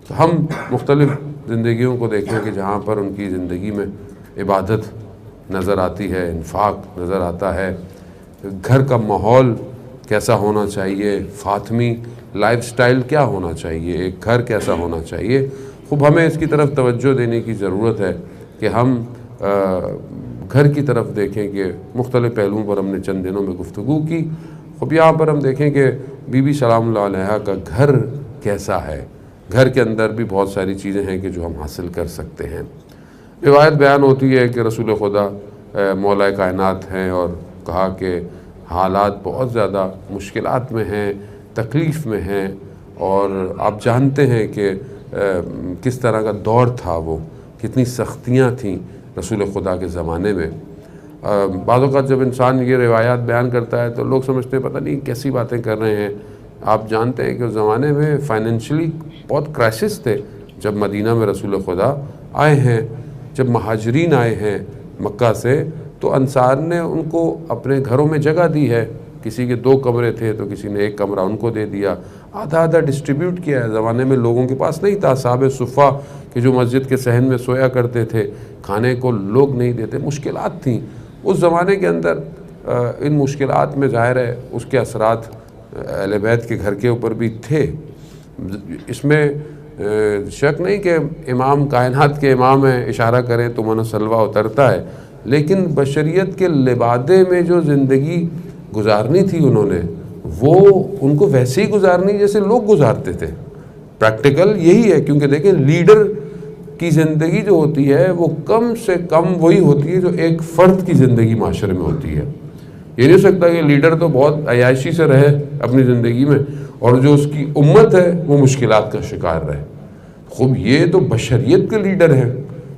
تو ہم مختلف زندگیوں کو دیکھیں کہ جہاں پر ان کی زندگی میں عبادت نظر آتی ہے، انفاق نظر آتا ہے، گھر کا ماحول کیسا ہونا چاہیے، فاطمی لائف سٹائل کیا ہونا چاہیے، ایک گھر کیسا ہونا چاہیے. خوب ہمیں اس کی طرف توجہ دینے کی ضرورت ہے کہ ہم گھر کی طرف دیکھیں کہ مختلف پہلوؤں پر ہم نے چند دنوں میں گفتگو کی. خوب یہاں پر ہم دیکھیں کہ بی بی سلام اللہ علیہا کا گھر کیسا ہے. گھر کے اندر بھی بہت ساری چیزیں ہیں کہ جو ہم حاصل کر سکتے ہیں. روایت بیان ہوتی ہے کہ رسول خدا مولا کائنات ہیں اور کہا کہ حالات بہت زیادہ مشکلات میں ہیں، تکلیف میں ہیں، اور آپ جانتے ہیں کہ کس طرح کا دور تھا، وہ کتنی سختیاں تھیں رسول خدا کے زمانے میں. بعض اوقات جب انسان یہ روایات بیان کرتا ہے تو لوگ سمجھتے ہیں پتہ نہیں کیسی باتیں کر رہے ہیں. آپ جانتے ہیں کہ اس زمانے میں فائنینشلی بہت کرائسس تھے. جب مدینہ میں رسول خدا آئے ہیں، جب مہاجرین آئے ہیں مکہ سے، تو انصار نے ان کو اپنے گھروں میں جگہ دی ہے. کسی کے 2 کمرے تھے تو کسی نے 1 کمرہ ان کو دے دیا، آدھا آدھا ڈسٹریبیوٹ کیا ہے. زمانے میں لوگوں کے پاس نہیں تھا. صحابہ صفہ کہ جو مسجد کے صحن میں سویا کرتے تھے، کھانے کو لوگ نہیں دیتے، مشکلات تھیں اس زمانے کے اندر. ان مشکلات میں ظاہر ہے اس کے اثرات اہل بیت کے گھر کے اوپر بھی تھے. اس میں شک نہیں کہ امام کائنات کے امام ہیں، اشارہ کریں تو من و سلوہ اترتا ہے. لیکن بشریت کے لبادے میں جو زندگی گزارنی تھی انہوں نے، وہ ان کو ویسے ہی گزارنی جیسے لوگ گزارتے تھے. پریکٹیکل یہی ہے، کیونکہ دیکھیں لیڈر کی زندگی جو ہوتی ہے وہ کم سے کم وہی ہوتی ہے جو ایک فرد کی زندگی معاشرے میں ہوتی ہے. یہ نہیں ہو سکتا کہ لیڈر تو بہت عیاشی سے رہے اپنی زندگی میں اور جو اس کی امت ہے وہ مشکلات کا شکار رہے. خوب یہ تو بشریت کے لیڈر ہیں،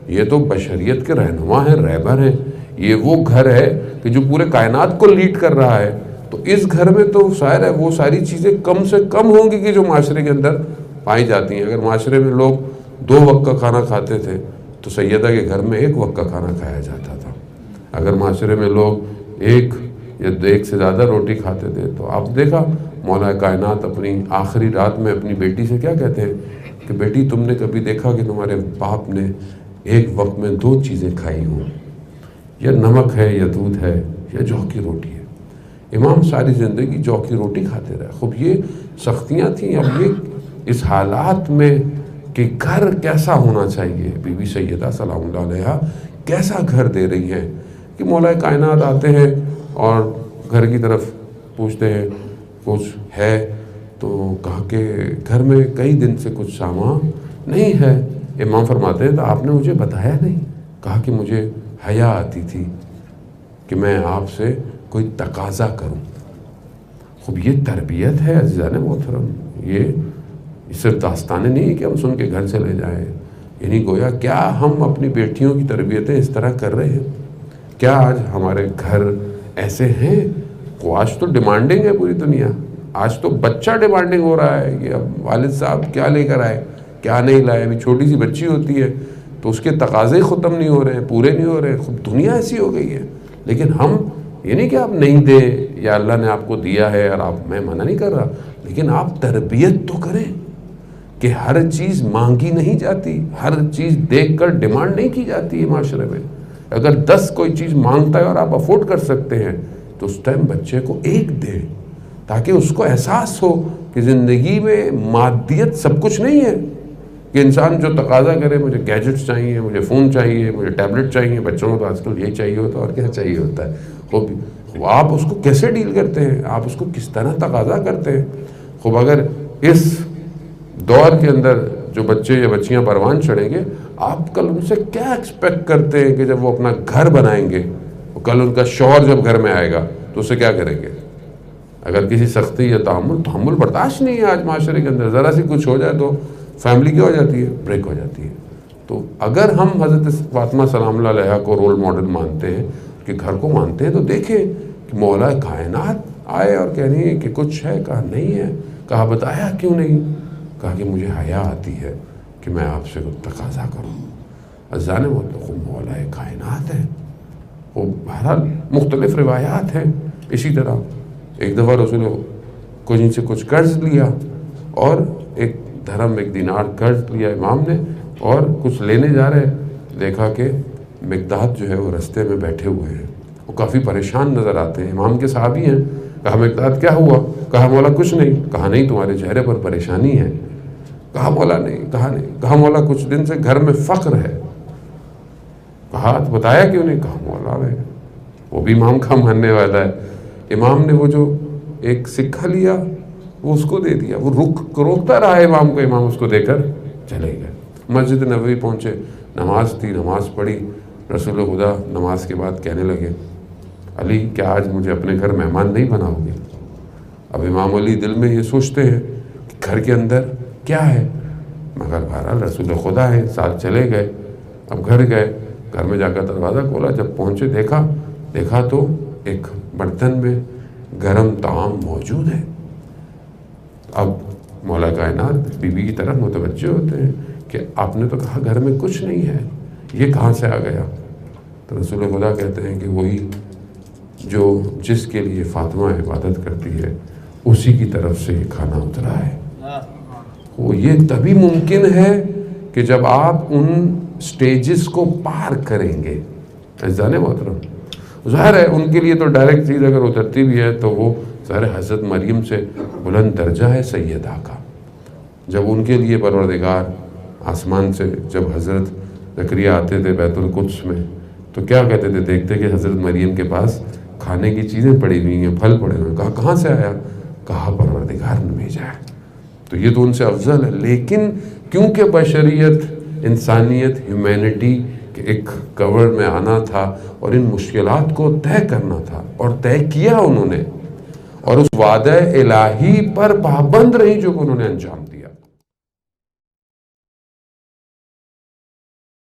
یہ تو بشریت کے رہنما ہیں، رہبر ہیں. یہ وہ گھر ہے کہ جو پورے کائنات کو لیڈ کر رہا ہے. تو اس گھر میں تو ظاہر ہے وہ ساری چیزیں کم سے کم ہوں گی کہ جو معاشرے کے اندر پائی جاتی ہیں. اگر معاشرے میں لوگ 2 وقت کا کھانا کھاتے تھے تو سیدہ کے گھر میں 1 وقت کا کھانا کھایا جاتا تھا. اگر معاشرے میں لوگ 1 یا 1 سے زیادہ روٹی کھاتے تھے تو آپ دیکھا مولا کائنات اپنی آخری رات میں اپنی بیٹی سے کیا کہتے ہیں کہ بیٹی تم نے کبھی دیکھا کہ تمہارے باپ نے 1 وقت میں 2 چیزیں کھائی ہوں؟ یا نمک ہے یا دودھ ہے یا جو کی روٹی ہے. امام ساری زندگی جو کی روٹی کھاتے رہے. خوب یہ سختیاں تھیں. اب یہ اس حالات میں کہ گھر کیسا ہونا چاہیے، بی بی سیدہ سلام اللہ علیہا کیسا گھر دے رہی ہیں کہ مولا کائنات آتے ہیں اور گھر کی طرف پوچھتے ہیں کچھ ہے، تو کہا کہ گھر میں کئی دن سے کچھ سامان نہیں ہے. امام فرماتے ہیں تو آپ نے مجھے بتایا نہیں. کہا کہ مجھے حیا آتی تھی کہ میں آپ سے کوئی تقاضا کروں. خوب یہ تربیت ہے عزیزان محترم. یہ صرف داستانیں نہیں کہ ہم سن کے گھر چلے جائیں. یعنی گویا کیا ہم اپنی بیٹیوں کی تربیتیں اس طرح کر رہے ہیں؟ کیا آج ہمارے گھر ایسے ہیں؟ آج تو ڈیمانڈنگ ہے پوری دنیا. آج تو بچہ ڈیمانڈنگ ہو رہا ہے کہ اب والد صاحب کیا لے کر آئے، کیا نہیں لائے. ابھی چھوٹی سی بچی ہوتی ہے تو اس کے تقاضے ختم نہیں ہو رہے ہیں، پورے نہیں ہو رہے ہیں. خوب دنیا ایسی ہو گئی ہے. لیکن ہم یہ نہیں کہ آپ نہیں دیں یا اللہ نے آپ کو دیا ہے اور آپ، میں منع نہیں کر رہا، لیکن آپ تربیت تو کریں کہ ہر چیز مانگی نہیں جاتی، ہر چیز دیکھ کر ڈیمانڈ نہیں کی جاتی ہے معاشرے میں. اگر 10 کوئی چیز مانگتا ہے اور آپ افورڈ کر سکتے ہیں تو اس ٹائم بچے کو 1 دیں تاکہ اس کو احساس ہو کہ زندگی میں مادیت سب کچھ نہیں ہے. کہ انسان جو تقاضا کرے مجھے گیجٹس چاہیے، مجھے فون چاہیے، مجھے ٹیبلٹ چاہیے. بچوں کو تو آج کل یہی چاہیے ہوتا ہے اور کیا چاہیے ہوتا ہے. خوب آپ اس کو کیسے ڈیل کرتے ہیں، آپ اس کو کس طرح تقاضا کرتے ہیں. خوب اگر اس دور کے اندر جو بچے یا بچیاں پروان چڑھیں گے، آپ کل ان سے کیا ایکسپیکٹ کرتے ہیں کہ جب وہ اپنا گھر بنائیں گے، کل ان کا شوہر جب گھر میں آئے گا تو اسے کیا کریں گے؟ اگر کسی سختی یا تحمل برداشت نہیں ہے آج معاشرے کے اندر، ذرا سی کچھ ہو جائے تو فیملی کیا ہو جاتی ہے، بریک ہو جاتی ہے. تو اگر ہم حضرت فاطمہ سلام اللہ علیہا کو رول ماڈل مانتے ہیں، کہ گھر کو مانتے ہیں، تو دیکھیں کہ مولا کائنات آئے اور کہہ رہی ہیں کہ کچھ ہے. کہا نہیں ہے. کہا بتایا کیوں نہیں؟ کہا کہ مجھے حیا آتی ہے کہ میں آپ سے کچھ تقاضا کروں. عزیزان محترم مولا کائنات ہے. وہ بہرحال مختلف روایات ہیں. اسی طرح ایک دفعہ رسول کو جن سے کچھ قرض لیا اور ایک دھرم 1 دینار قرض لیا امام نے اور کچھ لینے جا رہے، دیکھا کہ مقداد جو ہے وہ رستے میں بیٹھے ہوئے ہیں، وہ کافی پریشان نظر آتے ہیں، امام کے صحابی ہیں۔ کہا مقداد کیا ہوا؟ کہا مولا کچھ نہیں۔ کہا نہیں تمہارے چہرے پر پریشانی ہے۔ کہا مولا نہیں۔ کہا نہیں۔ کہا مولا کچھ دن سے گھر میں فقر ہے۔ کہا تو بتایا کیوں نہیں؟ کہا مولا وہ بھی امام کا ماننے والا ہے، امام نے وہ جو ایک سکہ لیا وہ اس کو دے دیا، وہ روکتا رہا امام کو، امام اس کو دے کر چلے گئے۔ مسجد نبوی پہنچے، نماز تھی، نماز پڑھی، رسول خدا نماز کے بعد کہنے لگے علی کیا آج مجھے اپنے گھر مہمان نہیں بناؤ گے؟ اب امام علی دل میں یہ سوچتے ہیں کہ گھر کے اندر کیا ہے، مگر بہرحال رسول خدا ہے، ساتھ چلے گئے۔ اب گھر گئے، گھر میں جا کر دروازہ کھولا، جب پہنچے دیکھا تو ایک برتن میں گرم طعام موجود ہے۔ اب مولا کائنات بیوی کی طرف متوجہ ہوتے ہیں کہ آپ نے تو کہا گھر میں کچھ نہیں ہے، یہ کہاں سے آ گیا؟ تو رسول خدا کہتے ہیں کہ وہی جو جس کے لیے فاطمہ عبادت کرتی ہے اسی کی طرف سے یہ کھانا اترا ہے۔ وہ یہ تبھی ممکن ہے کہ جب آپ ان سٹیجز کو پار کریں گے۔ عزیزان محترم، ظاہر ہے ان کے لیے تو ڈائریکٹ چیز اگر اترتی بھی ہے تو وہ ظاہر حضرت مریم سے بلند درجہ ہے سیدہ کا۔ جب ان کے لیے پروردگار آسمان سے جب حضرت زکریا آتے تھے بیت القدس میں تو کیا کہتے تھے؟ دیکھتے کہ حضرت مریم کے پاس کھانے کی چیزیں پڑی ہوئی ہیں، پھل پڑے ہوئے ہیں۔ کہا کہاں سے آیا؟ کہا پروردگار نے بھیجا ہے۔ تو یہ تو ان سے افضل ہے، لیکن کیونکہ بشریت، انسانیت، ہیومینٹی کے ایک کور میں آنا تھا اور ان مشکلات کو طے کرنا تھا، اور طے کیا انہوں نے، اور اس وعدہ الہی پر پابند رہی جو کہ انہوں نے انجام دیا۔